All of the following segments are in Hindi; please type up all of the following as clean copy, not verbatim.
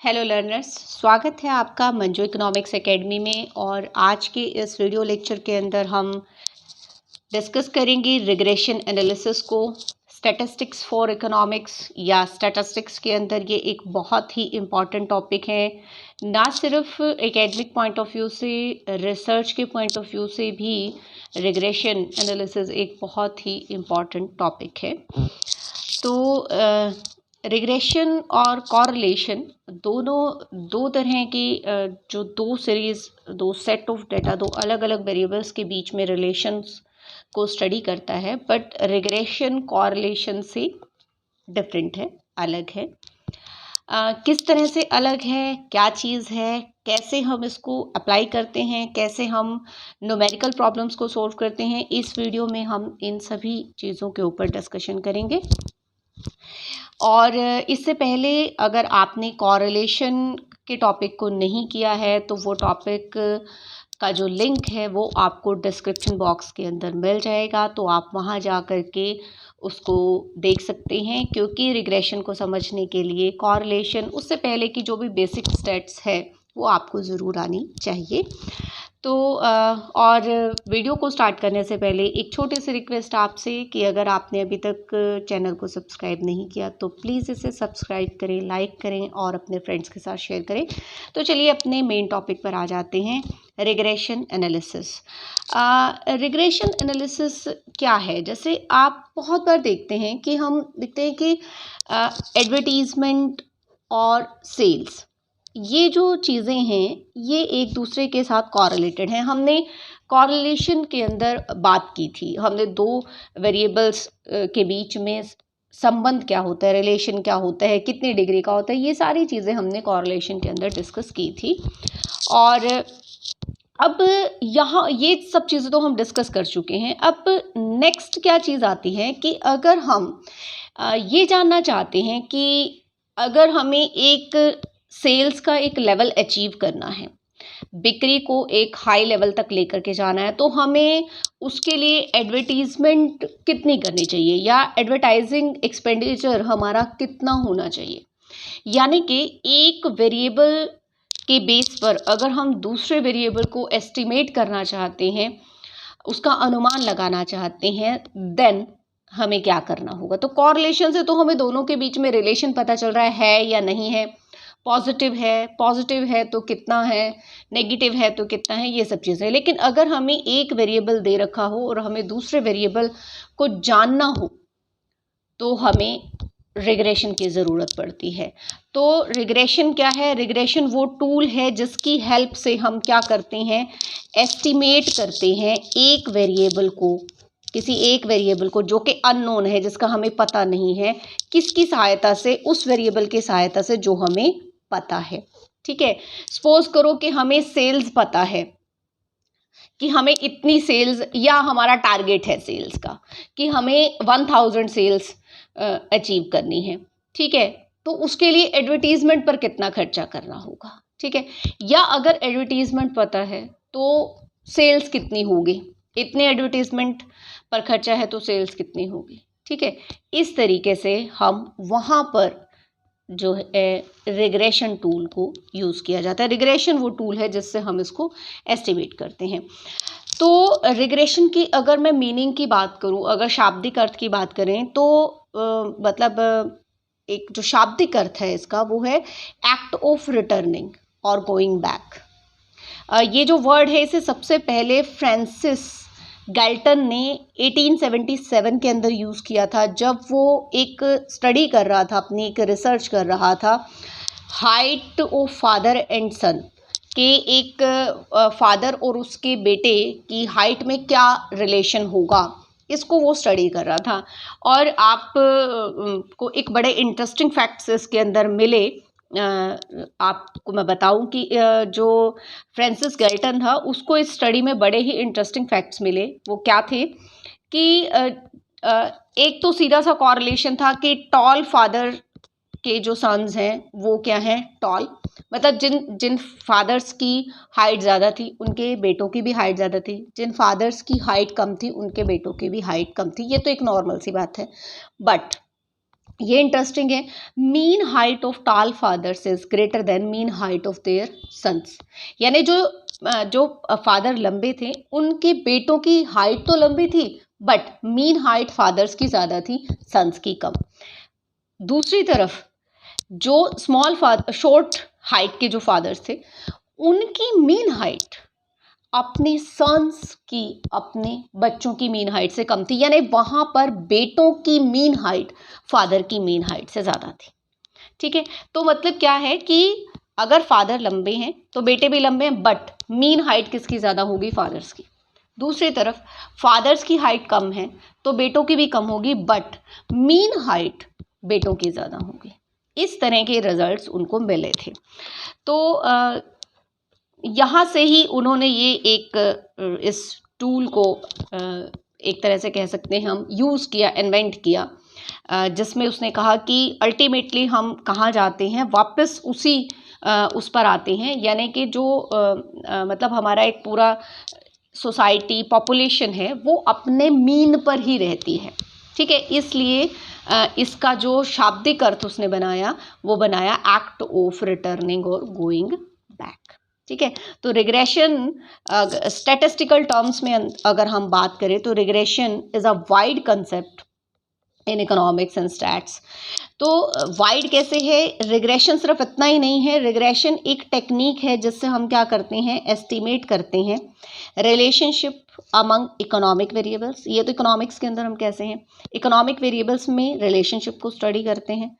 हेलो लर्नर्स, स्वागत है आपका मंजू इकोनॉमिक्स एकेडमी में। और आज के इस वीडियो लेक्चर के अंदर हम डिस्कस करेंगे रिग्रेशन एनालिसिस को। स्टैटिस्टिक्स फॉर इकोनॉमिक्स या स्टैटिस्टिक्स के अंदर ये एक बहुत ही इम्पॉर्टेंट टॉपिक है, ना सिर्फ एकेडमिक पॉइंट ऑफ व्यू से, रिसर्च के पॉइंट ऑफ व्यू से भी रिग्रेशन एनालिसिस एक बहुत ही इम्पॉर्टेंट टॉपिक है। तो रिग्रेशन और कॉरलेशन दोनों दो तरह की जो दो सीरीज़, दो सेट ऑफ डेटा, दो अलग अलग वेरिएबल्स के बीच में रिलेशंस को स्टडी करता है। बट रिग्रेशन कॉरलेशन से डिफरेंट है, अलग है। किस तरह से अलग है, क्या चीज़ है, कैसे हम इसको अप्लाई करते हैं, कैसे हम न्यूमेरिकल प्रॉब्लम्स को सॉल्व करते हैं, इस वीडियो में हम इन सभी चीज़ों के ऊपर डिस्कशन करेंगे। और इससे पहले अगर आपने कॉरलेशन के टॉपिक को नहीं किया है तो वो टॉपिक का जो लिंक है वो आपको डिस्क्रिप्शन बॉक्स के अंदर मिल जाएगा, तो आप वहाँ जा कर के उसको देख सकते हैं। क्योंकि रिग्रेशन को समझने के लिए कॉरलेशन, उससे पहले की जो भी बेसिक स्टेट्स है वो आपको ज़रूर आनी चाहिए। तो और वीडियो को स्टार्ट करने से पहले एक छोटी सी रिक्वेस्ट आपसे कि अगर आपने अभी तक चैनल को सब्सक्राइब नहीं किया तो प्लीज़ इसे सब्सक्राइब करें, लाइक करें और अपने फ्रेंड्स के साथ शेयर करें। तो चलिए अपने मेन टॉपिक पर आ जाते हैं, रिग्रेशन एनालिसिस। रिग्रेशन एनालिसिस क्या है? जैसे आप बहुत बार देखते हैं कि एडवर्टीज़मेंट और सेल्स, ये जो चीज़ें हैं ये एक दूसरे के साथ कॉरलेटेड हैं। हमने कॉरलेशन के अंदर बात की थी, हमने दो वेरिएबल्स के बीच में संबंध क्या होता है, रिलेशन क्या होता है, कितनी डिग्री का होता है, ये सारी चीज़ें हमने कॉरलेशन के अंदर डिस्कस की थी। और अब यहाँ ये सब चीज़ें तो हम डिस्कस कर चुके हैं। अब नेक्स्ट क्या चीज़ आती है कि अगर हम ये जानना चाहते हैं कि अगर हमें एक सेल्स का एक लेवल अचीव करना है, बिक्री को एक हाई लेवल तक लेकर के जाना है, तो हमें उसके लिए एडवर्टीजमेंट कितनी करनी चाहिए या एडवर्टाइजिंग एक्सपेंडिचर हमारा कितना होना चाहिए। यानी कि एक वेरिएबल के बेस पर अगर हम दूसरे वेरिएबल को एस्टिमेट करना चाहते हैं, उसका अनुमान लगाना चाहते हैं, देन हमें क्या करना होगा। तो कॉरलेशन से तो हमें दोनों के बीच में रिलेशन पता चल रहा है या नहीं है, पॉजिटिव है तो कितना है, नेगेटिव है तो कितना है, ये सब चीज़ें। लेकिन अगर हमें एक वेरिएबल दे रखा हो और हमें दूसरे वेरिएबल को जानना हो तो हमें रिग्रेशन की ज़रूरत पड़ती है। तो रिग्रेशन क्या है? रिग्रेशन वो टूल है जिसकी हेल्प से हम क्या करते हैं, एस्टिमेट करते हैं एक वेरिएबल को, किसी एक वेरिएबल को जो कि अननोन है, जिसका हमें पता नहीं है, किसकी सहायता से, उस वेरिएबल की सहायता से जो हमें पता है। ठीक है, सपोज करो कि हमें सेल्स पता है कि हमें इतनी सेल्स, या हमारा टारगेट है सेल्स का कि हमें 1000 सेल्स अचीव करनी है। ठीक है, तो उसके लिए एडवर्टीजमेंट पर कितना खर्चा करना होगा। ठीक है, या अगर एडवर्टीजमेंट पता है तो सेल्स कितनी होगी, इतने एडवर्टीजमेंट पर खर्चा है तो सेल्स कितनी होगी। ठीक है, इस तरीके से हम वहाँ पर जो है रिग्रेशन टूल को यूज़ किया जाता है। रिग्रेशन वो टूल है जिससे हम इसको एस्टिमेट करते हैं। तो रिग्रेशन की अगर मैं मीनिंग की बात करूं, अगर शाब्दिक अर्थ की बात करें तो मतलब एक जो शाब्दिक अर्थ है इसका वो है एक्ट ऑफ रिटर्निंग और गोइंग बैक। ये जो वर्ड है इसे सबसे पहले फ्रांसिस गैल्टन ने 1877 के अंदर यूज़ किया था, जब वो एक स्टडी कर रहा था, अपनी एक रिसर्च कर रहा था, हाइट ऑफ फादर एंड सन के, एक फादर और उसके बेटे की हाइट में क्या रिलेशन होगा, इसको वो स्टडी कर रहा था। और आप को एक बड़े इंटरेस्टिंग फैक्ट्स इसके अंदर मिले। आपको मैं बताऊं कि जो फ्रांसिस गैल्टन था उसको इस स्टडी में बड़े ही इंटरेस्टिंग फैक्ट्स मिले। वो क्या थे कि एक तो सीधा सा कॉरलेशन था कि टॉल फादर के जो सन्स हैं वो क्या हैं, टॉल, मतलब जिन फादर्स की हाइट ज़्यादा थी उनके बेटों की भी हाइट ज़्यादा थी, जिन फादर्स की हाइट कम थी उनके बेटों की भी हाइट कम थी। ये तो एक नॉर्मल सी बात है। बट ये इंटरेस्टिंग है, mean height of tall fathers is greater than mean height of their sons. यानी जो फादर लंबे थे उनके बेटों की हाइट तो लंबी थी, बट मीन हाइट फादर्स की ज़्यादा थी, सन्स की कम। दूसरी तरफ जो शॉर्ट हाइट के जो फादर्स थे उनकी मीन हाइट अपने सन्स की, अपने बच्चों की मीन हाइट से कम थी। यानी वहाँ पर बेटों की मीन हाइट फादर की मीन हाइट से ज़्यादा थी। ठीक है, तो मतलब क्या है कि अगर फादर लंबे हैं तो बेटे भी लंबे हैं, बट मीन हाइट किसकी ज़्यादा होगी? फादर्स की। दूसरी तरफ फादर्स की हाइट कम है तो बेटों की भी कम होगी, बट मीन हाइट बेटों की ज़्यादा होगी। इस तरह के रिजल्ट्स उनको मिले थे। तो यहाँ से ही उन्होंने ये इस टूल को एक तरह से कह सकते हैं हम यूज़ किया, इन्वेंट किया, जिसमें उसने कहा कि अल्टीमेटली हम कहाँ जाते हैं, वापस उस पर आते हैं। यानी कि जो मतलब हमारा एक पूरा सोसाइटी पॉपुलेशन है वो अपने मीन पर ही रहती है। ठीक है, इसलिए इसका जो शाब्दिक अर्थ उसने बनाया वो बनाया एक्ट ऑफ रिटर्निंग और गोइंग बैक। ठीक है, तो रिग्रेशन स्टैटिस्टिकल टर्म्स में अगर हम बात करें तो regression is a wide concept in economics and stats. तो वाइड कैसे है? रिग्रेशन सिर्फ इतना ही नहीं है, रिग्रेशन एक टेक्निक है जिससे हम क्या करते हैं, एस्टिमेट करते हैं रिलेशनशिप अमंग इकोनॉमिक वेरिएबल्स। ये तो इकोनॉमिक्स के अंदर हम कैसे हैं, इकोनॉमिक वेरिएबल्स में रिलेशनशिप को स्टडी करते हैं,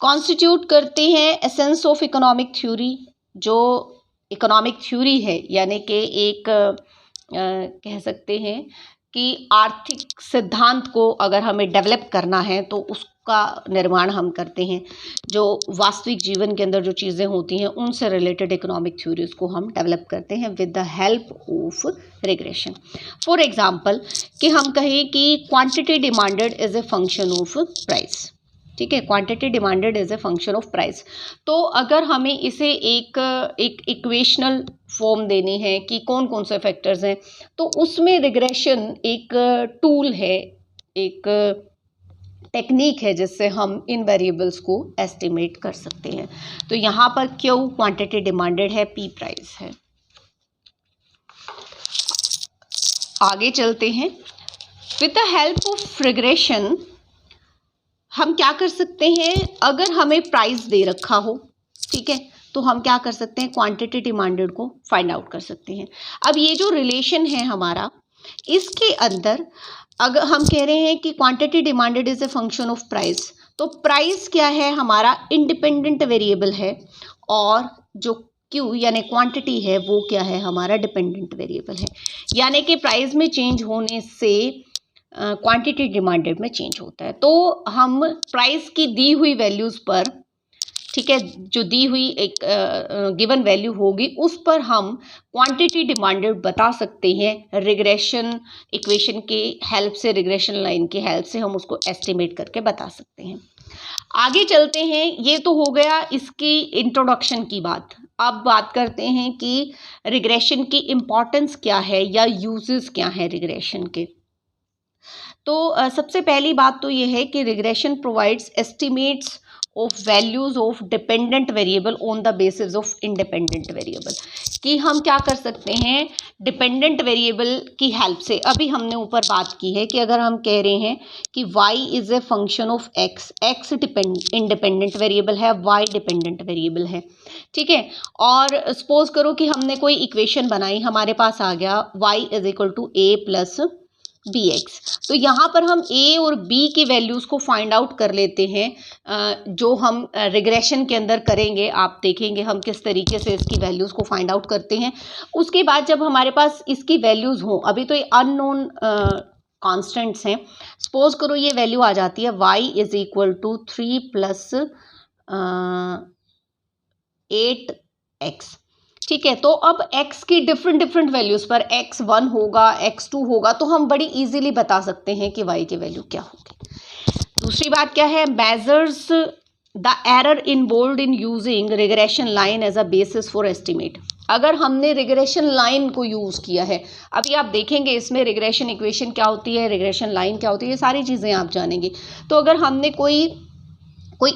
कॉन्स्टिट्यूट करते हैं एसेंस ऑफ इकोनॉमिक थ्योरी। जो इकोनॉमिक थ्योरी है यानी कि एक कह सकते हैं कि आर्थिक सिद्धांत को अगर हमें डेवलप करना है तो उसका निर्माण हम करते हैं। जो वास्तविक जीवन के अंदर जो चीज़ें होती हैं उनसे रिलेटेड इकोनॉमिक थ्योरीज को हम डेवलप करते हैं with the help of regression. For example कि हम कहें कि quantity demanded is a function of price. ठीक है, quantity demanded is a function of price. तो अगर हमें इसे एक इक्वेशनल फॉर्म देनी है कि कौन कौन से फैक्टर्स हैं, तो उसमें रिग्रेशन एक टूल है, एक टेक्निक है जिससे हम इन वेरिएबल्स को एस्टिमेट कर सकते हैं। तो यहाँ पर क्यू क्वांटिटी डिमांडेड है, पी प्राइस है। आगे चलते हैं। With the help of regression हम क्या कर सकते हैं, अगर हमें प्राइस दे रखा हो, ठीक है, तो हम क्या कर सकते हैं, क्वांटिटी डिमांडेड को फाइंड आउट कर सकते हैं। अब ये जो रिलेशन है हमारा, इसके अंदर अगर हम कह रहे हैं कि quantity demanded is a function of price, तो प्राइस क्या है, हमारा इंडिपेंडेंट वेरिएबल है, और जो क्यू यानी क्वांटिटी है वो क्या है, हमारा डिपेंडेंट वेरिएबल है। यानी कि प्राइस में चेंज होने से क्वांटिटी डिमांडेड में चेंज होता है। तो हम प्राइस की दी हुई वैल्यूज़ पर, ठीक है, जो दी हुई एक गिवन वैल्यू होगी उस पर हम क्वांटिटी डिमांडेड बता सकते हैं रिग्रेशन इक्वेशन के हेल्प से, रिग्रेशन लाइन की हेल्प से हम उसको एस्टिमेट करके बता सकते हैं। आगे चलते हैं। ये तो हो गया इसकी इंट्रोडक्शन की बात। अब बात करते हैं कि रिग्रेशन की इम्पोर्टेंस क्या है या यूजेस क्या हैं रिग्रेशन के। तो सबसे पहली बात तो ये है कि regression provides estimates of values of dependent variable on the basis of independent variable. कि हम क्या कर सकते हैं, डिपेंडेंट वेरिएबल की हेल्प से, अभी हमने ऊपर बात की है कि अगर हम कह रहे हैं कि y is a function of x, x independent variable है, y डिपेंडेंट वेरिएबल है, ठीक है। और सपोज करो कि हमने कोई इक्वेशन बनाई, हमारे पास आ गया y is equal to a plus bx। तो यहाँ पर हम a और b की वैल्यूज़ को फाइंड आउट कर लेते हैं, जो हम रिग्रेशन के अंदर करेंगे। आप देखेंगे हम किस तरीके से इसकी वैल्यूज़ को फाइंड आउट करते हैं। उसके बाद जब हमारे पास इसकी वैल्यूज़ हों, अभी तो ये अननोन कॉन्स्टेंट्स हैं, सपोज करो ये वैल्यू आ जाती है y is equal to 3 plus 8x, ठीक है। तो अब x की डिफरेंट वैल्यूज़ पर x1 होगा, x2 होगा, तो हम बड़ी इजीली बता सकते हैं कि y की वैल्यू क्या होगी। दूसरी बात क्या है, measures the error involved in using regression line as a basis for estimate. अगर हमने रिग्रेशन लाइन को यूज़ किया है, अभी आप देखेंगे इसमें रिग्रेशन इक्वेशन क्या होती है, रिग्रेशन लाइन क्या होती है, ये सारी चीज़ें आप जानेंगे। तो अगर हमने कोई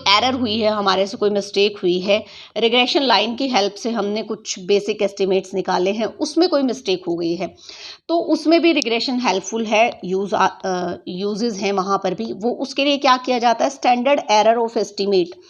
एरर हुई है, हमारे से कोई मिस्टेक हुई है, रिग्रेशन लाइन की हेल्प से हमने कुछ बेसिक एस्टिमेट्स निकाले हैं, उसमें कोई मिस्टेक हो गई है, तो उसमें भी रिग्रेशन हेल्पफुल है, यूजेस हैं वहाँ पर भी। वो उसके लिए क्या किया जाता है, स्टैंडर्ड एरर ऑफ एस्टिमेट,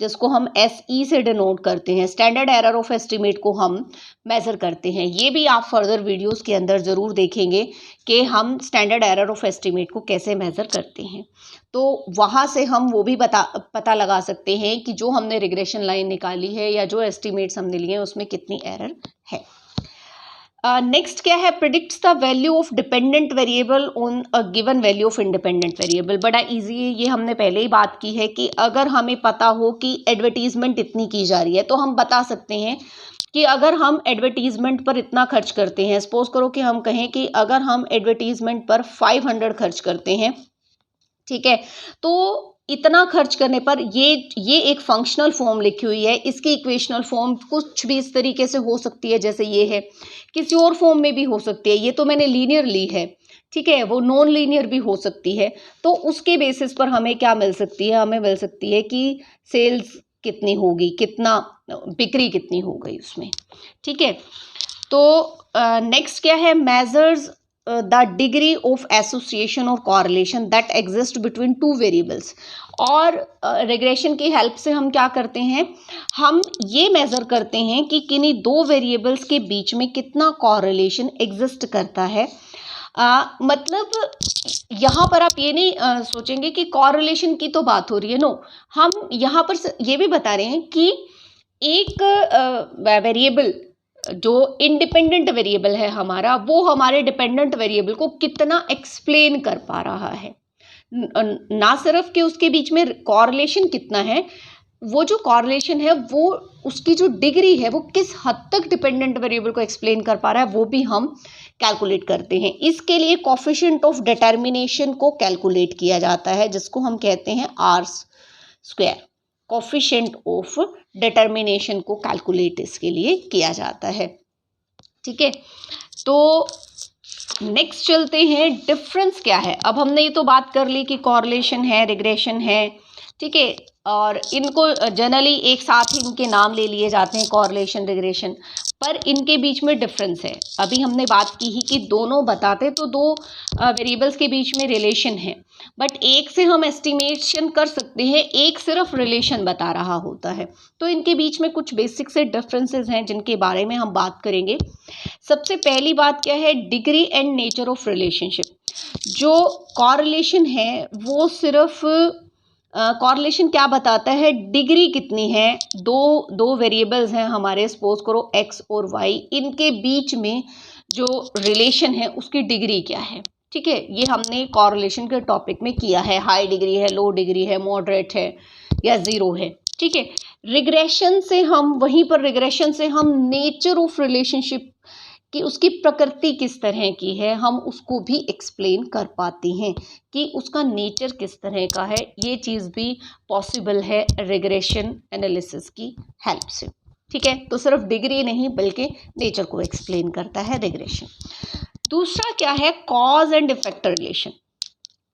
जिसको हम SE से डिनोट करते हैं, स्टैंडर्ड एरर ऑफ एस्टिमेट को हम मेज़र करते हैं। ये भी आप फर्दर वीडियोस के अंदर ज़रूर देखेंगे कि हम स्टैंडर्ड एरर ऑफ एस्टिमेट को कैसे मेज़र करते हैं। तो वहाँ से हम वो भी पता लगा सकते हैं कि जो हमने रिग्रेशन लाइन निकाली है या जो एस्टिमेट्स हमने लिए हैं उसमें कितनी एरर है। नेक्स्ट क्या है, predicts the value of dependent variable on a given value of independent variable. बड़ा इजी है, ये हमने पहले ही बात की है कि अगर हमें पता हो कि एडवर्टीजमेंट इतनी की जा रही है तो हम बता सकते हैं कि अगर हम एडवर्टीजमेंट पर इतना खर्च करते हैं, सपोज करो कि हम कहें कि अगर हम एडवर्टीजमेंट पर 500 खर्च करते हैं, ठीक है, तो इतना खर्च करने पर ये एक फंक्शनल फॉर्म लिखी हुई है, इसकी इक्वेशनल फॉर्म कुछ भी इस तरीके से हो सकती है जैसे ये है, किसी और फॉर्म में भी हो सकती है, ये तो मैंने लीनियर ली है, ठीक है, वो नॉन लीनियर भी हो सकती है। तो उसके बेसिस पर हमें क्या मिल सकती है, हमें मिल सकती है कि सेल्स कितनी होगी, कितना बिक्री कितनी हो गई उसमें, ठीक है। तो नेक्स्ट क्या है, measures the degree of association और correlation that exist between two variables. और रिग्रेशन की हेल्प से हम क्या करते हैं, हम ये मेज़र करते हैं कि किन्हीं दो वेरिएबल्स के बीच में कितना कॉरिलेशन एग्जिस्ट करता है। मतलब यहाँ पर आप ये नहीं सोचेंगे कि कॉरिलेशन की तो बात हो रही है, नो, हम यहाँ पर ये भी बता रहे हैं कि एक वेरिएबल जो इंडिपेंडेंट वेरिएबल है हमारा, वो हमारे डिपेंडेंट वेरिएबल को कितना एक्सप्लेन कर पा रहा है, ना सिर्फ कि उसके बीच में कॉरिलेशन कितना है, वो जो कॉरिलेशन है वो उसकी जो डिग्री है वो किस हद तक डिपेंडेंट वेरिएबल को एक्सप्लेन कर पा रहा है, वो भी हम कैलकुलेट करते हैं। इसके लिए कोफिशिएंट ऑफ डिटर्मिनेशन को कैलकुलेट किया जाता है, जिसको हम कहते हैं R²। कोफिशिएंट ऑफ डिटर्मिनेशन को कैलकुलेट इसके लिए किया जाता है, ठीक है। तो नेक्स्ट चलते हैं, डिफरेंस क्या है। अब हमने ये तो बात कर ली कि कॉरिलेशन है, रिग्रेशन है, ठीक है, और इनको जनरली एक साथ ही इनके नाम ले लिए जाते हैं, कॉरिलेशन, रिग्रेशन, पर इनके बीच में डिफरेंस है। अभी हमने बात की ही कि दोनों बताते तो दो वेरिएबल्स के बीच में रिलेशन है, बट एक से हम एस्टिमेशन कर सकते हैं, एक सिर्फ रिलेशन बता रहा होता है। तो इनके बीच में कुछ बेसिक से डिफरेंसेस हैं जिनके बारे में हम बात करेंगे। सबसे पहली बात क्या है, degree and nature of relationship. जो कॉरिलेशन है वो सिर्फ कॉरिलेशन क्या बताता है, डिग्री कितनी है, दो वेरिएबल्स हैं हमारे, सपोज करो x और y, इनके बीच में जो रिलेशन है उसकी डिग्री क्या है, ठीक है। ये हमने कॉरिलेशन के टॉपिक में किया है, हाई डिग्री है, लो डिग्री है, मॉडरेट है या ज़ीरो है, ठीक है। रिग्रेशन से हम नेचर ऑफ रिलेशनशिप कि उसकी प्रकृति किस तरह की है, हम उसको भी एक्सप्लेन कर पाते हैं कि उसका नेचर किस तरह का है। ये चीज़ भी पॉसिबल है रिग्रेशन एनालिसिस की हेल्प से, ठीक है। तो सिर्फ डिग्री नहीं बल्कि नेचर को एक्सप्लेन करता है रिग्रेशन। दूसरा क्या है, कॉज एंड इफेक्ट रिलेशन।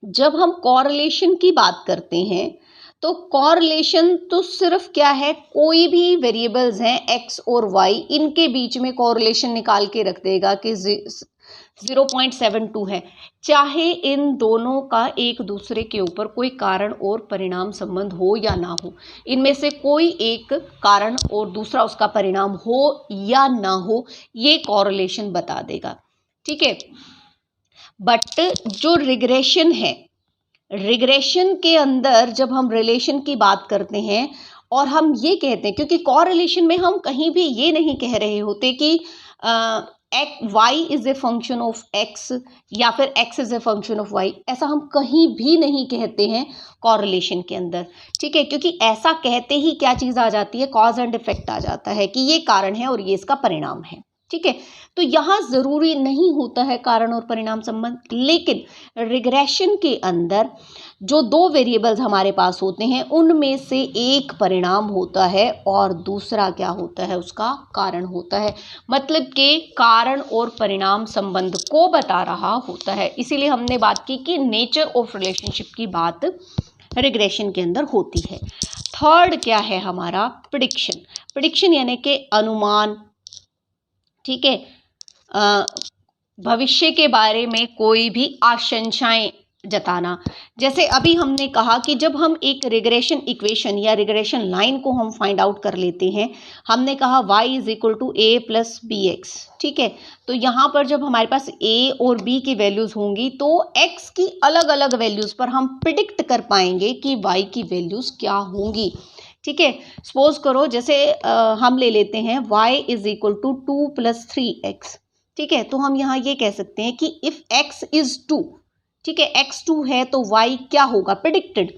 जब हम कॉरिलेशन की बात करते हैं तो कॉरिलेशन तो सिर्फ क्या है, कोई भी वेरिएबल्स हैं x और y, इनके बीच में कॉरिलेशन निकाल के रख देगा कि 0.72 है, चाहे इन दोनों का एक दूसरे के ऊपर कोई कारण और परिणाम संबंध हो या ना हो, इनमें से कोई एक कारण और दूसरा उसका परिणाम हो या ना हो, ये कॉरिलेशन बता देगा, ठीक है। बट जो रिग्रेशन है, रिग्रेशन के अंदर जब हम रिलेशन की बात करते हैं और हम ये कहते हैं, क्योंकि कॉरिलेशन में हम कहीं भी ये नहीं कह रहे होते कि y is a function of x या फिर x is a function of y, ऐसा हम कहीं भी नहीं कहते हैं कॉरिलेशन के अंदर, ठीक है। क्योंकि ऐसा कहते ही क्या चीज़ आ जाती है, कॉज एंड इफेक्ट आ जाता है कि ये कारण है और ये इसका परिणाम है, ठीक है। तो यहाँ ज़रूरी नहीं होता है कारण और परिणाम संबंध, लेकिन रिग्रेशन के अंदर जो दो वेरिएबल्स हमारे पास होते हैं उनमें से एक परिणाम होता है और दूसरा क्या होता है, उसका कारण होता है। मतलब कि कारण और परिणाम संबंध को बता रहा होता है। इसीलिए हमने बात की कि नेचर ऑफ रिलेशनशिप की बात रिग्रेशन के अंदर होती है। थर्ड क्या है हमारा, प्रेडिक्शन। प्रेडिक्शन यानी कि अनुमान, ठीक है, भविष्य के बारे में कोई भी आशंकाएं जताना। जैसे अभी हमने कहा कि जब हम एक रिग्रेशन इक्वेशन या रिग्रेशन लाइन को हम फाइंड आउट कर लेते हैं, हमने कहा y is equal to A plus B X, ठीक है। तो यहाँ पर जब हमारे पास a और b की वैल्यूज़ होंगी तो x की अलग अलग वैल्यूज़ पर हम प्रिडिक्ट कर पाएंगे कि y की वैल्यूज़ क्या होंगी, ठीक है। सपोज करो जैसे हम ले लेते हैं y is equal to 2 plus 3x, ठीक है। तो हम यहाँ ये कह सकते हैं कि इफ़ x इज 2, ठीक है, x 2 है तो y क्या होगा, प्रिडिक्टेड।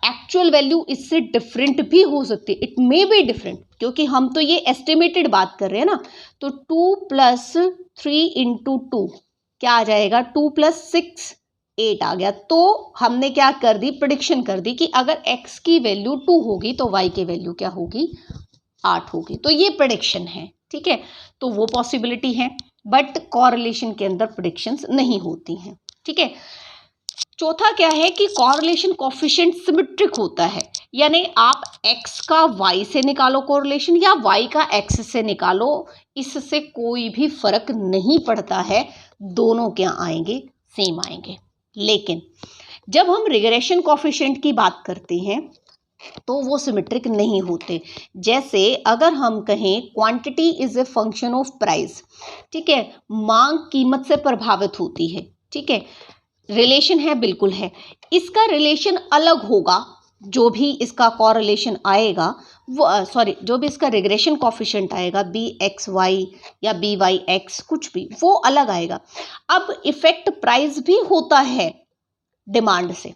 एक्चुअल वैल्यू इससे डिफरेंट भी हो सकती है, इट मे बी डिफरेंट, क्योंकि हम तो ये एस्टिमेटेड बात कर रहे हैं ना। तो 2 प्लस 3 इंटू 2 क्या आ जाएगा, 2 प्लस 6 8 आ गया। तो हमने क्या कर दी, प्रिडिक्शन कर दी कि अगर x की वैल्यू 2 होगी तो y की वैल्यू क्या होगी, 8 होगी। तो ये प्रिडिक्शन है, ठीक है। तो वो पॉसिबिलिटी है, बट कॉरिलेशन के अंदर प्रिडिक्शंस नहीं होती हैं, ठीक है। चौथा क्या है कि कॉरिलेशन कोफिशिएंट सिमेट्रिक होता है, यानी आप x का y से निकालो कोरिलेशन या y का x से निकालो, इससे कोई भी फर्क नहीं पड़ता है, दोनों क्या आएंगे, सेम आएंगे। लेकिन जब हम रिग्रेशन कोफिशिएंट की बात करते हैं तो वो सिमेट्रिक नहीं होते। जैसे अगर हम कहें quantity is a function of price, ठीक है, मांग कीमत से प्रभावित होती है, ठीक है, रिलेशन है, बिल्कुल है। इसका रिलेशन अलग होगा, जो भी इसका कॉरिलेशन आएगा वो जो भी इसका रिग्रेशन कोफिशिएंट आएगा बी एक्स वाई या बी वाई एक्स, कुछ भी वो अलग आएगा। अब इफेक्ट प्राइस भी होता है डिमांड से,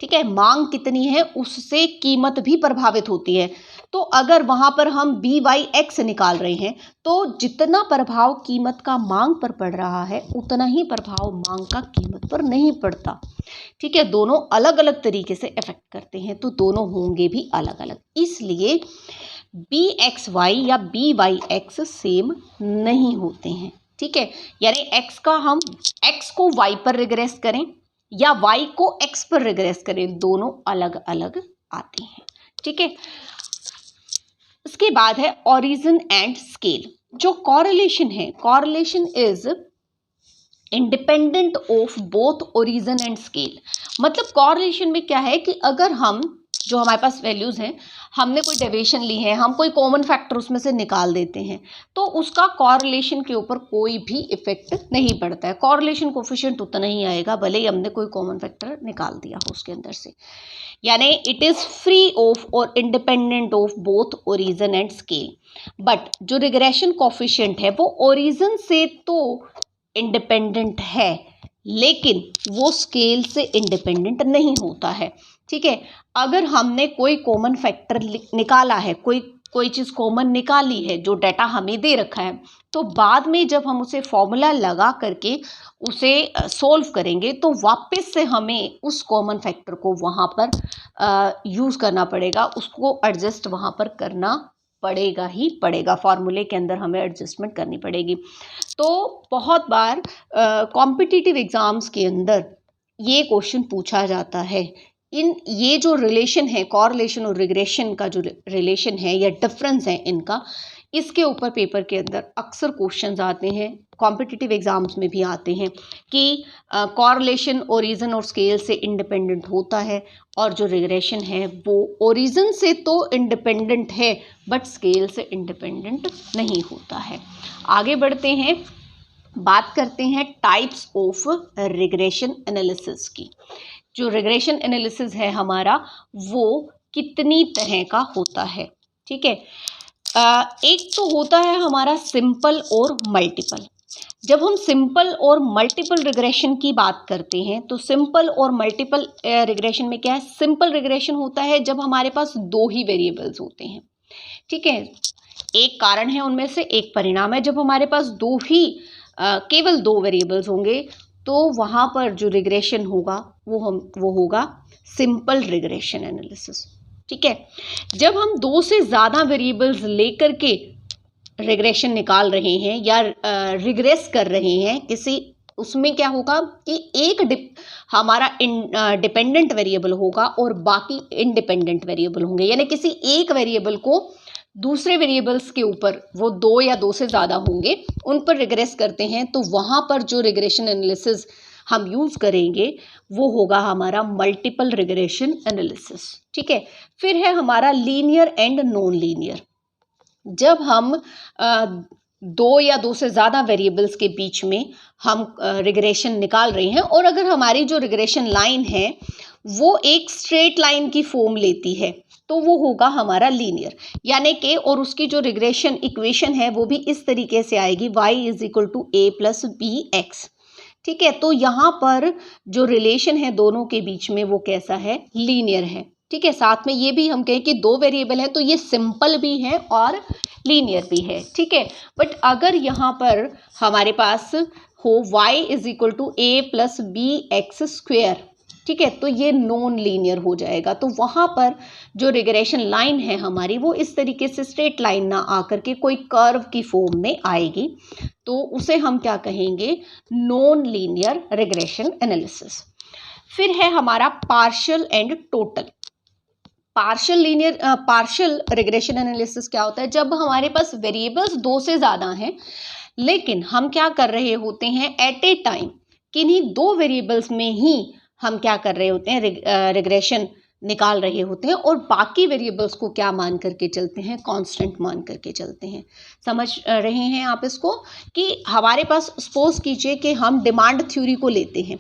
ठीक है, मांग कितनी है उससे कीमत भी प्रभावित होती है। तो अगर वहां पर हम बी वाई एक्स निकाल रहे हैं तो जितना प्रभाव कीमत का मांग पर पड़ रहा है उतना ही प्रभाव मांग का कीमत पर नहीं पड़ता, ठीक है। दोनों अलग अलग तरीके से इफेक्ट करते हैं, तो दोनों होंगे भी अलग अलग। इसलिए बी एक्स वाई या बी वाई एक्स सेम नहीं होते हैं, ठीक है। यानी एक्स का हम एक्स को वाई पर रिग्रेस करें या y को x पर रिग्रेस करें, दोनों अलग अलग आते हैं, ठीक है। इसके बाद है ओरिजिन एंड स्केल। जो कॉरिलेशन है, correlation is independent of both origin and scale. मतलब कॉरिलेशन में क्या है कि अगर हम जो हमारे पास वैल्यूज़ हैं, हमने कोई डेविएशन ली है, हम कोई कॉमन फैक्टर उसमें से निकाल देते हैं, तो उसका कॉरिलेशन के ऊपर कोई भी इफेक्ट नहीं पड़ता है। कॉरिलेशन कोफिशिएंट उतना ही आएगा भले ही हमने कोई कॉमन फैक्टर निकाल दिया हो उसके अंदर से। यानी इट इज़ फ्री ऑफ और independent of both origin and scale. But जो रिग्रेशन कोफिशिएंट है वो ओरिजिन से तो इंडिपेंडेंट है, लेकिन वो स्केल से इंडिपेंडेंट नहीं होता है, ठीक है। अगर हमने कोई कॉमन फैक्टर निकाला है, कोई चीज़ कॉमन निकाली है, जो डाटा हमें दे रखा है, तो बाद में जब हम उसे फॉर्मूला लगा करके उसे सोल्व करेंगे तो वापस से हमें उस कॉमन फैक्टर को वहाँ पर यूज़ करना पड़ेगा, उसको एडजस्ट वहाँ पर करना पड़ेगा ही पड़ेगा, फार्मूले के अंदर हमें एडजस्टमेंट करनी पड़ेगी। तो बहुत बार कॉम्पिटिटिव एग्ज़ाम्स के अंदर ये क्वेश्चन पूछा जाता है। ये जो रिलेशन है, कॉरिलेशन और रिग्रेशन का जो रिलेशन है या डिफरेंस है इनका, इसके ऊपर पेपर के अंदर अक्सर क्वेश्चंस आते हैं, कॉम्पिटिटिव एग्जाम्स में भी आते हैं कि कॉरिलेशन ओरिजिन और स्केल से इंडिपेंडेंट होता है और जो रिग्रेशन है वो ओरिजिन से तो इंडिपेंडेंट है बट स्केल से इंडिपेंडेंट नहीं होता है। आगे बढ़ते हैं, बात करते हैं टाइप्स ऑफ रिग्रेशन एनालिसिस की। जो रिग्रेशन एनालिसिस है हमारा वो कितनी तरह का होता है, ठीक है। एक तो होता है हमारा सिंपल और मल्टीपल। जब हम सिंपल और मल्टीपल रिग्रेशन की बात करते हैं तो सिंपल और मल्टीपल रिग्रेशन में क्या है, सिंपल रिग्रेशन होता है जब हमारे पास दो ही वेरिएबल्स होते हैं, ठीक है। एक कारण है उनमें से, एक परिणाम है। जब हमारे पास केवल दो वेरिएबल्स होंगे तो वहाँ पर जो रिग्रेशन होगा वो होगा सिंपल रिग्रेशन एनालिसिस। ठीक है, जब हम दो से ज़्यादा वेरिएबल्स लेकर के रिग्रेशन निकाल रहे हैं या रिग्रेस कर रहे हैं किसी, उसमें क्या होगा कि हमारा डिपेंडेंट वेरिएबल होगा और बाकी इंडिपेंडेंट वेरिएबल होंगे, यानी किसी एक वेरिएबल को दूसरे वेरिएबल्स के ऊपर, वो दो या दो से ज़्यादा होंगे, उन पर रिग्रेस करते हैं, तो वहाँ पर जो रिग्रेशन एनालिसिस हम यूज़ करेंगे वो होगा हमारा मल्टीपल रिग्रेशन एनालिसिस। ठीक है, फिर है हमारा लीनियर एंड नॉन लीनियर। जब हम दो या दो से ज़्यादा वेरिएबल्स के बीच में हम रिग्रेशन निकाल रहे हैं और अगर हमारी जो रिग्रेशन लाइन है वो एक स्ट्रेट लाइन की फॉर्म लेती है तो वो होगा हमारा लीनियर, यानी कि और उसकी जो रिग्रेशन इक्वेशन है वो भी इस तरीके से आएगी, y is equal to a plus B X. ठीक है, तो यहाँ पर जो रिलेशन है दोनों के बीच में वो कैसा है, लीनियर है। ठीक है, साथ में ये भी हम कहें कि दो वेरिएबल है तो ये सिंपल भी है और लीनियर भी है। ठीक है, बट अगर यहाँ पर हमारे पास हो y is equal to a plus B X square, ठीक है, तो ये नॉन लीनियर हो जाएगा। तो वहाँ पर जो रिग्रेशन लाइन है हमारी वो इस तरीके से स्ट्रेट लाइन ना आकर के कोई कर्व की फॉर्म में आएगी, तो उसे हम क्या कहेंगे, नॉन लीनियर रिग्रेशन एनालिसिस। फिर है हमारा partial and total. Partial regression analysis क्या होता है, जब हमारे पास वेरिएबल्स दो से ज़्यादा हैं लेकिन हम क्या कर रहे होते हैं, एट ए टाइम किन्हीं दो वेरिएबल्स में ही हम क्या कर रहे होते हैं, रिग्रेशन निकाल रहे होते हैं और बाकी वेरिएबल्स को क्या मान करके चलते हैं, कांस्टेंट मान करके चलते हैं। समझ रहे हैं आप इसको, कि हमारे पास सपोज कीजिए कि हम डिमांड थ्योरी को लेते हैं।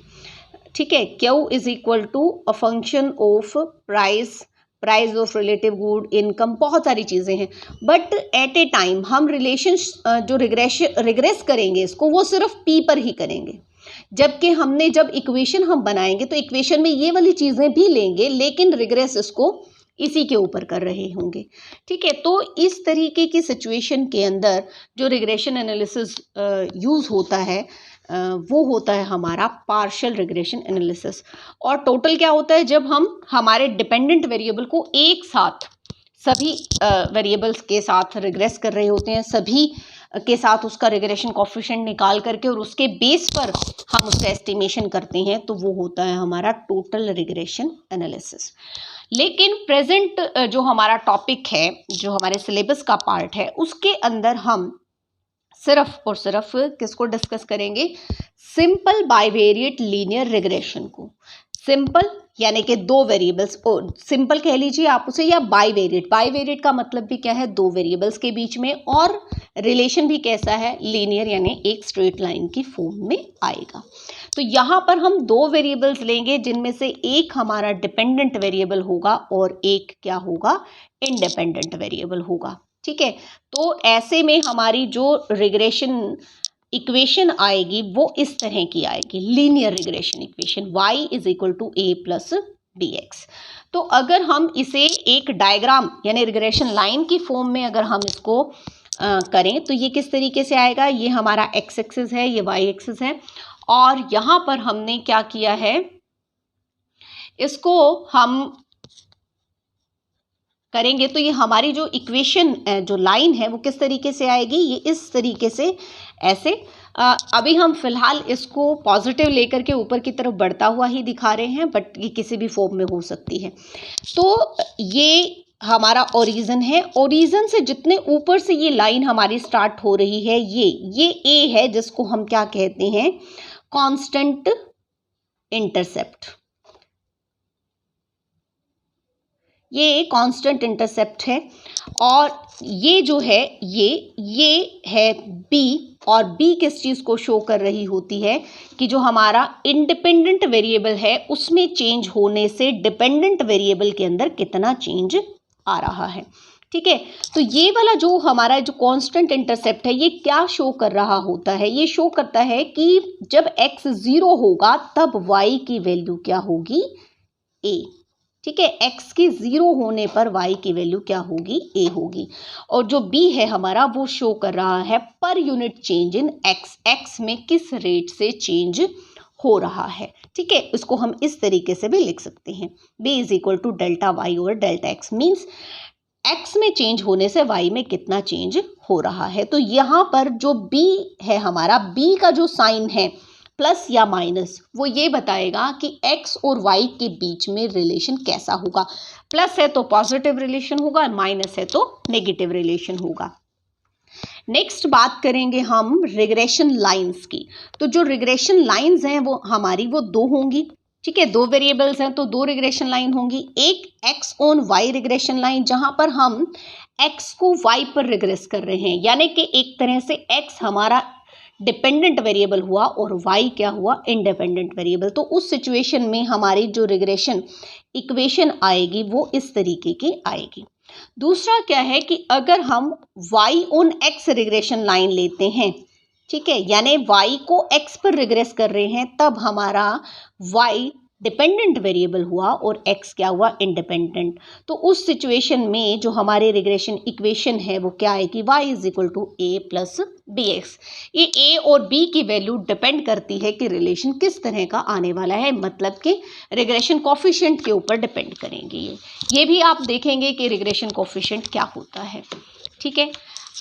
ठीक है, Q is equal to a function of price of relative good, income, बहुत सारी चीज़ें हैं, बट एट ए टाइम हम रिलेशन जो रिग्रेस करेंगे इसको वो सिर्फ P पर ही करेंगे, जबकि जब इक्वेशन हम बनाएंगे तो इक्वेशन में ये वाली चीज़ें भी लेंगे लेकिन रिग्रेस इसको इसी के ऊपर कर रहे होंगे। ठीक है, तो इस तरीके की सिचुएशन के अंदर जो रिग्रेशन एनालिसिस यूज़ होता है वो होता है हमारा पार्शियल रिग्रेशन एनालिसिस। और टोटल क्या होता है, जब हम हमारे डिपेंडेंट वेरिएबल को एक साथ सभी वेरिएबल्स के साथ रिग्रेस कर रहे होते हैं, सभी के साथ उसका रिग्रेशन कोफिशिएंट निकाल करके और उसके बेस पर हम उसका एस्टिमेशन करते हैं, तो वो होता है हमारा टोटल रिग्रेशन एनालिसिस। लेकिन प्रेजेंट जो हमारा टॉपिक है, जो हमारे सिलेबस का पार्ट है, उसके अंदर हम सिर्फ और सिर्फ किसको डिस्कस करेंगे, सिंपल बाइवेरिएट लीनियर रिग्रेशन को। सिंपल यानी कि दो वेरिएबल्स, सिंपल कह लीजिए आप उसे, या बाइवेरिएट का मतलब भी क्या है, दो वेरिएबल्स के बीच में, और रिलेशन भी कैसा है, लीनियर, यानी एक स्ट्रेट लाइन की फॉर्म में आएगा। तो यहाँ पर हम दो वेरिएबल्स लेंगे जिनमें से एक हमारा डिपेंडेंट वेरिएबल होगा और एक क्या होगा, इंडिपेंडेंट वेरिएबल होगा। ठीक है, तो ऐसे में हमारी जो रिग्रेशन इक्वेशन आएगी वो इस तरह की आएगी, linear regression equation, y is equal to a plus B X. तो अगर हम इसे एक डायग्राम यानी रिग्रेशन लाइन की फॉर्म में अगर हम इसको करें तो ये किस तरीके से आएगा, ये हमारा x एक्सिस है, ये y एक्सिस है, और यहाँ पर हमने क्या किया है, इसको हम करेंगे तो ये हमारी जो इक्वेशन जो लाइन है वो किस तरीके से आएगी, ये इस तरीके से, ऐसे। अभी हम फिलहाल इसको पॉजिटिव लेकर के ऊपर की तरफ बढ़ता हुआ ही दिखा रहे हैं, बट ये किसी भी फॉर्म में हो सकती है। तो ये हमारा ओरिजिन है, ओरिजिन से जितने ऊपर से ये लाइन हमारी स्टार्ट हो रही है, ये ए है, जिसको हम क्या कहते हैं, कांस्टेंट इंटरसेप्ट। ये कांस्टेंट इंटरसेप्ट है, और ये जो है ये है बी, और बी किस चीज़ को शो कर रही होती है कि जो हमारा इंडिपेंडेंट वेरिएबल है उसमें चेंज होने से डिपेंडेंट वेरिएबल के अंदर कितना चेंज आ रहा है। ठीक है, तो ये वाला जो हमारा जो कांस्टेंट इंटरसेप्ट है ये क्या शो कर रहा होता है, ये शो करता है कि जब x 0 होगा तब y की वैल्यू क्या होगी, a। ठीक है, x के 0 होने पर y की वैल्यू क्या होगी, a होगी। और जो b है हमारा वो शो कर रहा है per unit change in x में किस रेट से चेंज हो रहा है। ठीक है, इसको हम इस तरीके से भी लिख सकते हैं, b is equal to delta Y over delta X, means x में चेंज होने से y में कितना चेंज हो रहा है। तो यहाँ पर जो b है हमारा, b का जो साइन है प्लस या माइनस, वो ये बताएगा कि x और y के बीच में रिलेशन कैसा होगा। प्लस है तो पॉजिटिव रिलेशन होगा, माइनस है तो नेगेटिव रिलेशन होगा। नेक्स्ट बात करेंगे हम रिग्रेशन लाइंस की। तो जो रिग्रेशन लाइंस हैं वो हमारी वो दो होंगी। ठीक है, दो वेरिएबल्स हैं तो दो रिग्रेशन लाइन होंगी। एक x on y regression line, जहां पर हम x को y पर रिग्रेस कर रहे हैं, यानी कि एक तरह से x हमारा डिपेंडेंट वेरिएबल हुआ और y क्या हुआ, इंडिपेंडेंट वेरिएबल। तो उस सिचुएशन में हमारी जो रिग्रेशन इक्वेशन आएगी वो इस तरीके की आएगी। दूसरा क्या है कि अगर हम y on x regression line लेते हैं, ठीक है, यानी y को x पर रिग्रेस कर रहे हैं, तब हमारा y डिपेंडेंट वेरिएबल हुआ और x क्या हुआ, इंडिपेंडेंट। तो उस सिचुएशन में जो हमारे रिग्रेशन इक्वेशन है वो क्या आएगी, y is equal to a plus B X. ये a और b की वैल्यू डिपेंड करती है कि रिलेशन किस तरह का आने वाला है, मतलब कि रिग्रेशन कोफिशिएंट के ऊपर डिपेंड करेंगे। ये भी आप देखेंगे कि रिग्रेशन कोफिशिएंट क्या होता है। ठीक है,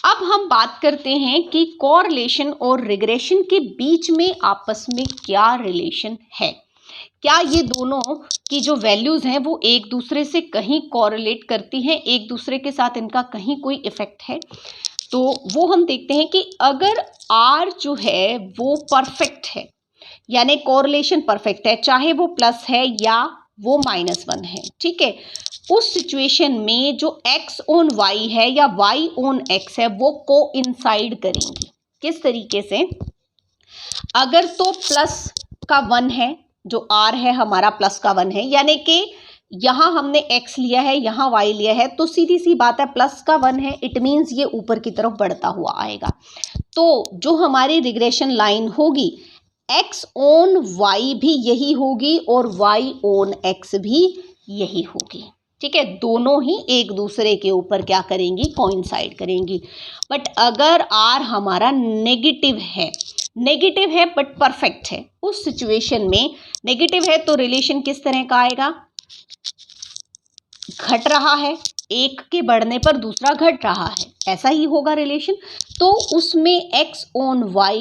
अब हम बात करते हैं कि कोरिलेशन और रिग्रेशन के बीच में आपस में क्या रिलेशन है। क्या ये दोनों की जो वैल्यूज हैं वो एक दूसरे से कहीं कोरिलेट करती हैं, एक दूसरे के साथ इनका कहीं कोई इफेक्ट है। तो वो हम देखते हैं कि अगर R जो है वो परफेक्ट है, यानी कोरिलेशन परफेक्ट है, चाहे वो प्लस है या वो -1 है, ठीक है, उस सिचुएशन में जो x ऑन y है या y ऑन x है वो कोइंसाइड करेंगी। किस तरीके से, अगर तो प्लस का 1 है, जो r है हमारा प्लस का 1 है, यानी कि यहाँ हमने x लिया है, यहाँ y लिया है, तो सीधी सी बात है प्लस का 1 है, इट मीन्स ये ऊपर की तरफ बढ़ता हुआ आएगा। तो जो हमारी रिग्रेशन लाइन होगी x ऑन y भी यही होगी और y ऑन x भी यही होगी। ठीक है, दोनों ही एक दूसरे के ऊपर क्या करेंगी, कोइंसाइड करेंगी। बट अगर r हमारा नेगेटिव है बट परफेक्ट है, उस सिचुएशन में नेगेटिव है तो रिलेशन किस तरह का आएगा, घट रहा है, एक के बढ़ने पर दूसरा घट रहा है, ऐसा ही होगा रिलेशन। तो उसमें x ऑन y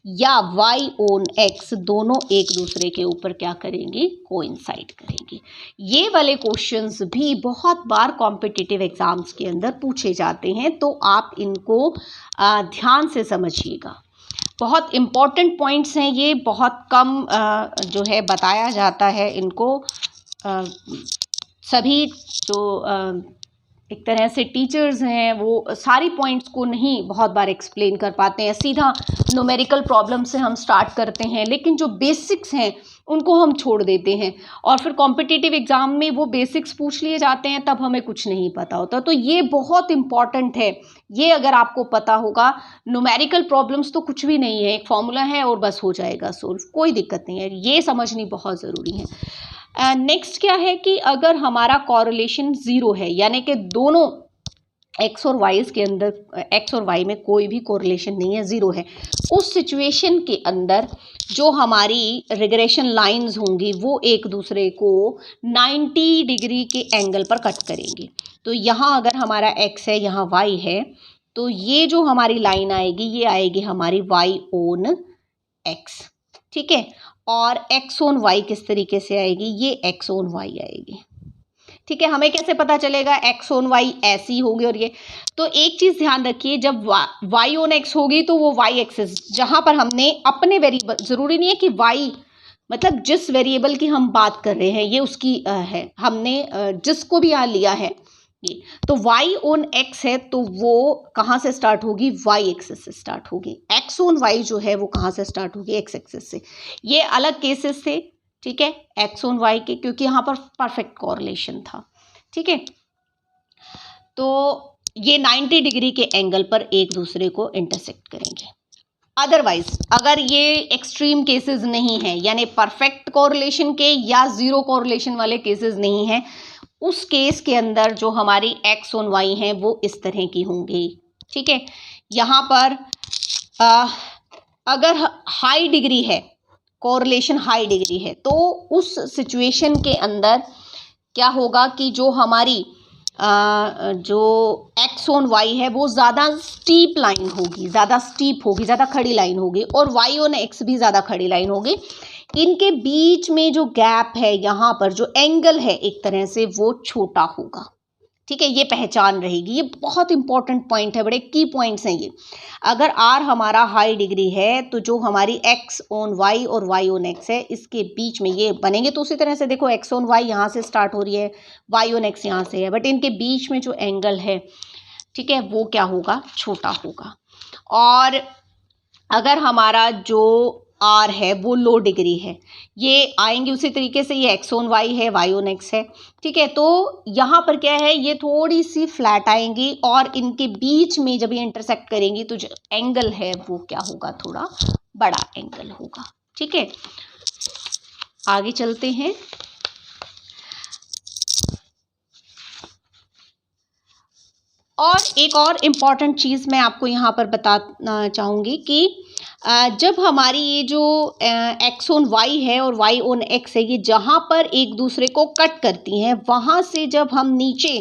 या y ऑन x दोनों एक दूसरे के ऊपर क्या करेंगे, कोइंसाइड करेंगे। ये वाले क्वेश्चंस भी बहुत बार कॉम्पिटिटिव एग्जाम्स के अंदर पूछे जाते हैं, तो आप इनको ध्यान से समझिएगा। बहुत इम्पॉर्टेंट पॉइंट्स हैं ये, बहुत कम जो है बताया जाता है इनको। सभी जो एक तरह से टीचर्स हैं वो सारी पॉइंट्स को नहीं बहुत बार एक्सप्लेन कर पाते हैं, सीधा न्यूमेरिकल प्रॉब्लम से हम स्टार्ट करते हैं, लेकिन जो बेसिक्स हैं उनको हम छोड़ देते हैं और फिर कॉम्पिटिटिव एग्ज़ाम में वो बेसिक्स पूछ लिए जाते हैं, तब हमें कुछ नहीं पता होता। तो ये बहुत इम्पॉर्टेंट है, ये अगर आपको पता होगा। न्यूमेरिकल प्रॉब्लम्स तो कुछ भी नहीं है, एक फॉर्मूला है और बस हो जाएगा सोल्व, कोई दिक्कत नहीं है, ये समझनी बहुत ज़रूरी है। नेक्स्ट क्या है कि अगर हमारा कोरिलेशन 0 है, यानी कि दोनों x और y के अंदर, x और y में कोई भी कोरिलेशन नहीं है, 0 है, उस सिचुएशन के अंदर जो हमारी रिग्रेशन लाइंस होंगी वो एक दूसरे को 90 डिग्री के एंगल पर कट करेंगी। तो यहाँ अगर हमारा x है, यहाँ y है, तो ये जो हमारी लाइन आएगी ये आएगी हमारी y ऑन x। ठीक है, और x ऑन y किस तरीके से आएगी, ये x ऑन y आएगी। ठीक है, हमें कैसे पता चलेगा, x ऑन y ऐसी होगी और ये, तो एक चीज़ ध्यान रखिए, जब y ऑन x होगी तो वो y एक्सिस, जहाँ पर हमने अपने वेरिएबल, ज़रूरी नहीं है कि y मतलब जिस वेरिएबल की हम बात कर रहे हैं ये उसकी है, हमने जिसको भी यहाँ लिया है ये, तो y ऑन x है तो वो कहाँ से स्टार्ट होगी, y एक्सिस से स्टार्ट होगी। x ऑन y जो है वो कहाँ से स्टार्ट होगी, x एक्सिस से। ये अलग केसेस थे, ठीक है, x ऑन y के, क्योंकि यहाँ पर परफेक्ट कोरिलेशन था। ठीक है, तो ये 90 डिग्री के एंगल पर एक दूसरे को इंटरसेक्ट करेंगे। अदरवाइज अगर ये एक्सट्रीम केसेस नहीं है, यानी परफेक्ट कोरिलेशन के या जीरो कोरिलेशन वाले केसेस नहीं हैं, उस केस के अंदर जो हमारी एक्स ऑन वाई हैं वो इस तरह की होंगी। ठीक है, यहाँ पर अगर हाई डिग्री है, कोरिलेशन हाई डिग्री है, तो उस सिचुएशन के अंदर क्या होगा कि जो हमारी जो एक्स ऑन वाई है वो ज़्यादा स्टीप लाइन होगी, ज़्यादा स्टीप होगी, ज़्यादा खड़ी लाइन होगी, और वाई ऑन एक्स भी ज़्यादा खड़ी लाइन होगी। इनके बीच में जो गैप है, यहाँ पर जो एंगल है एक तरह से वो छोटा होगा। ठीक है, ये पहचान रहेगी। ये बहुत इंपॉर्टेंट पॉइंट है, बड़े की पॉइंट्स हैं ये। अगर आर हमारा हाई डिग्री है तो जो हमारी एक्स ऑन वाई और वाई ऑन एक्स है, इसके बीच में ये बनेंगे। तो उसी तरह से देखो, एक्स ऑन वाई यहाँ से स्टार्ट हो रही है, वाई ऑन एक्स यहाँ से है, बट इनके बीच में जो एंगल है, ठीक है, वो क्या होगा, छोटा होगा। और अगर हमारा जो आर है वो लो डिग्री है, ये आएंगे उसी तरीके से, ये एक्स ऑन वाई है, वाई ऑन एक्स है। ठीक है, तो यहाँ पर क्या है, ये थोड़ी सी फ्लैट आएंगी और इनके बीच में जब ये इंटरसेक्ट करेंगी तो जो एंगल है वो क्या होगा, थोड़ा बड़ा एंगल होगा। ठीक है, आगे चलते हैं। और एक और इम्पॉर्टेंट चीज़ मैं आपको यहाँ पर बताना चाहूँगी कि जब हमारी ये जो एक्स ऑन वाई है और वाई ऑन एक्स है, ये जहाँ पर एक दूसरे को कट करती हैं, वहाँ से जब हम नीचे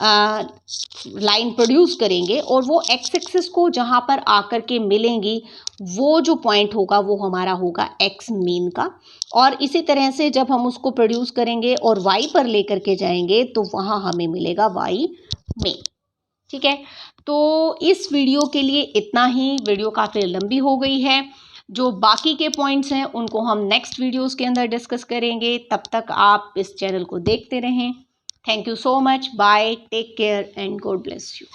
लाइन प्रोड्यूस करेंगे और वो एक्स एक्सिस को जहाँ पर आकर के मिलेंगी, वो जो पॉइंट होगा वो हमारा होगा एक्स मेन का। और इसी तरह से जब हम उसको प्रोड्यूस करेंगे और वाई पर लेकर के जाएंगे तो वहाँ हमें मिलेगा वाई मेन। ठीक है, तो इस वीडियो के लिए इतना ही। वीडियो काफ़ी लंबी हो गई है। जो बाकी के पॉइंट्स हैं उनको हम नेक्स्ट वीडियोस के अंदर डिस्कस करेंगे। तब तक आप इस चैनल को देखते रहें। Thank you so much, bye, take care and God bless you.